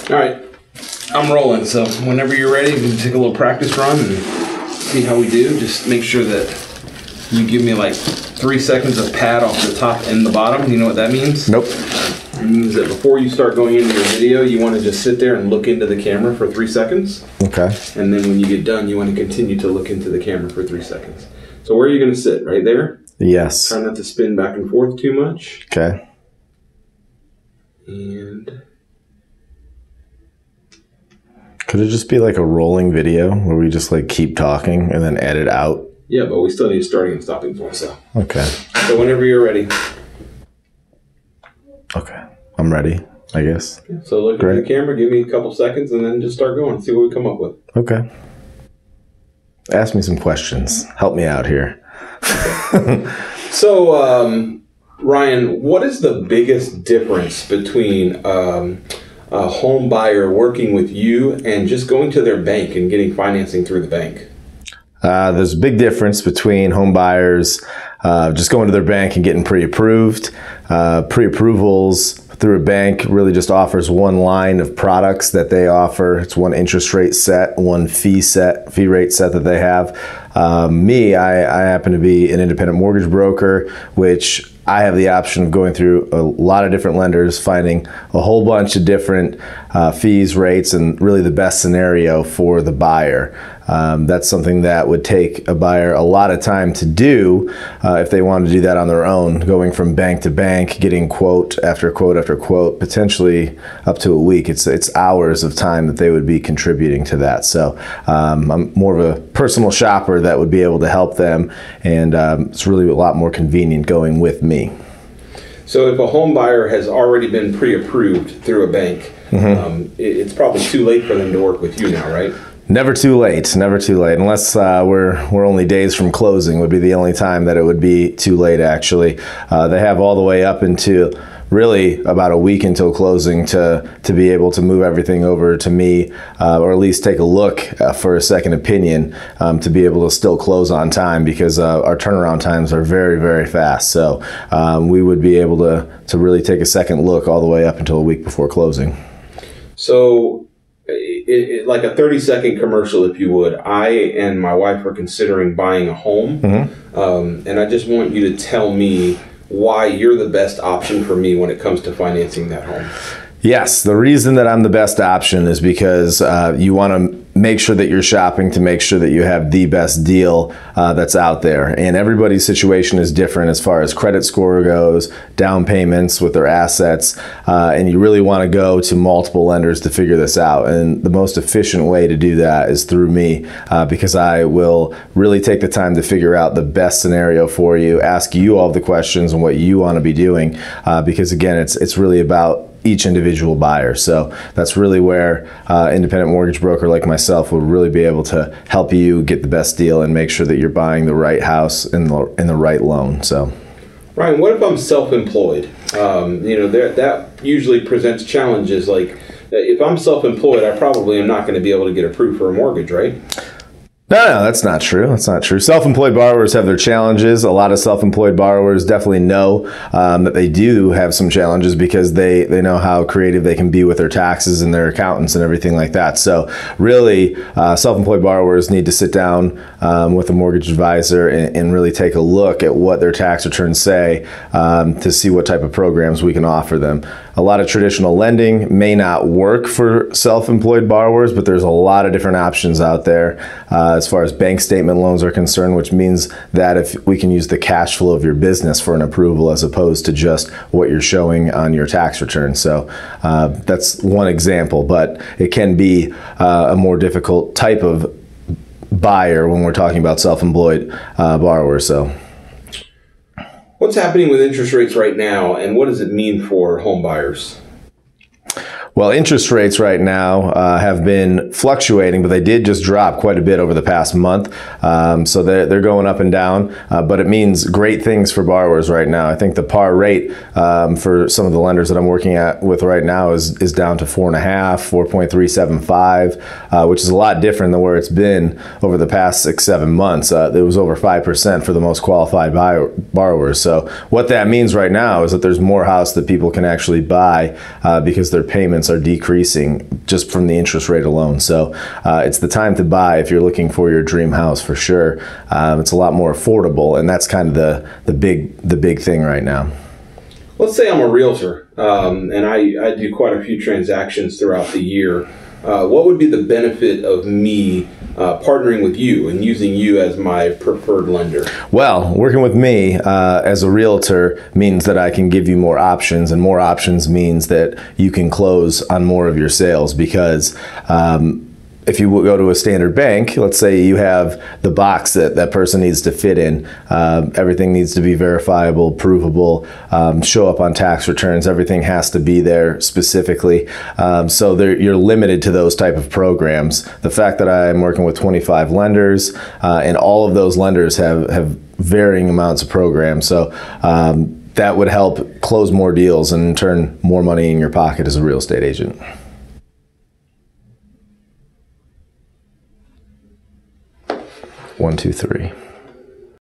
All right, I'm rolling, so whenever you're ready, we can take a little practice run and see how we do. Just make sure that you give me like 3 seconds of pad off the top and the bottom. You know what that means? Nope. It means that before you start going into your video, you want to just sit there and look into the camera for 3 seconds. Okay. And then when you get done, you want to continue to look into the camera for 3 seconds. So where are you going to sit? Right there? Yes. Try not to spin back and forth too much. Okay. And... could it just be like a rolling video where we just like keep talking and then edit out? yeah, but we still need a starting and stopping point, so. Okay. So whenever you're ready. Okay. I'm ready, I guess. So look at the camera, give me a couple seconds, and then just start going. See what we come up with. Okay. Ask me some questions. Help me out here. So, Ryan, what is the biggest difference between a home buyer working with you and just going to their bank and getting financing through the bank? There's a big difference between home buyers just going to their bank and getting pre-approved. Pre-approvals through a bank really just offers one line of products that they offer. It's one interest rate set, one fee rate set that they have. I happen to be an independent mortgage broker, which I have the option of going through a lot of different lenders, finding a whole bunch of different fees, rates, and really the best scenario for the buyer. That's something that would take a buyer a lot of time to do if they wanted to do that on their own, going from bank to bank, getting quote after quote after quote, potentially up to a week. It's hours of time that they would be contributing to that. So I'm more of a personal shopper that would be able to help them, and it's really a lot more convenient going with me. So if a home buyer has already been pre-approved through a bank, it's probably too late for them to work with you now, right? Never too late, never too late. Unless we're only days from closing would be the only time that it would be too late, actually. They have all the way up into really about a week until closing to be able to move everything over to me, or at least take a look for a second opinion, to be able to still close on time, because our turnaround times are very, very fast. So we would be able to really take a second look all the way up until a week before closing. So like a 30-second commercial, if you would. I and my wife are considering buying a home, and I just want you to tell me why you're the best option for me when it comes to financing that home. Yes, the reason that I'm the best option is because you want to make sure that you're shopping to make sure that you have the best deal that's out there. And everybody's situation is different as far as credit score goes, down payments with their assets, and you really want to go to multiple lenders to figure this out. And the most efficient way to do that is through me, because I will really take the time to figure out the best scenario for you, ask you all the questions and what you want to be doing, because again, it's really about each individual buyer. So that's really where independent mortgage broker like myself will really be able to help you get the best deal and make sure that you're buying the right house in the right loan. So, Ryan, what if I'm self-employed? That usually presents challenges. Like if I'm self-employed, I probably am not going to be able to get approved for a mortgage, right? No, that's not true. That's not true. Self-employed borrowers have their challenges. A lot of self-employed borrowers definitely know that they do have some challenges because they know how creative they can be with their taxes and their accountants and everything like that. So really, self-employed borrowers need to sit down with a mortgage advisor and really take a look at what their tax returns say to see what type of programs we can offer them. A lot of traditional lending may not work for self-employed borrowers, but there's a lot of different options out there as far as bank statement loans are concerned, which means that if we can use the cash flow of your business for an approval as opposed to just what you're showing on your tax return. So that's one example, but it can be a more difficult type of buyer when we're talking about self-employed borrowers. So, what's happening with interest rates right now, and what does it mean for home buyers? Well, interest rates right now have been fluctuating, but they did just drop quite a bit over the past month. So they're going up and down, but it means great things for borrowers right now. I think the par rate for some of the lenders that I'm working with right now is down to 4.5, 4.375, which is a lot different than where it's been over the past 6-7 months. It was over 5% for the most qualified borrowers. So what that means right now is that there's more house that people can actually buy because their payments are decreasing just from the interest rate alone. So it's the time to buy if you're looking for your dream house for sure. It's a lot more affordable, and that's kind of the big thing right now. Let's say I'm a realtor and I do quite a few transactions throughout the year. What would be the benefit of me partnering with you and using you as my preferred lender? Well, working with me as a realtor means that I can give you more options, and more options means that you can close on more of your sales, because if you go to a standard bank, let's say you have the box that person needs to fit in. Everything needs to be verifiable, provable, show up on tax returns. Everything has to be there specifically. So you're limited to those type of programs. The fact that I'm working with 25 lenders and all of those lenders have varying amounts of programs. So that would help close more deals and turn more money in your pocket as a real estate agent. 1, 2, 3.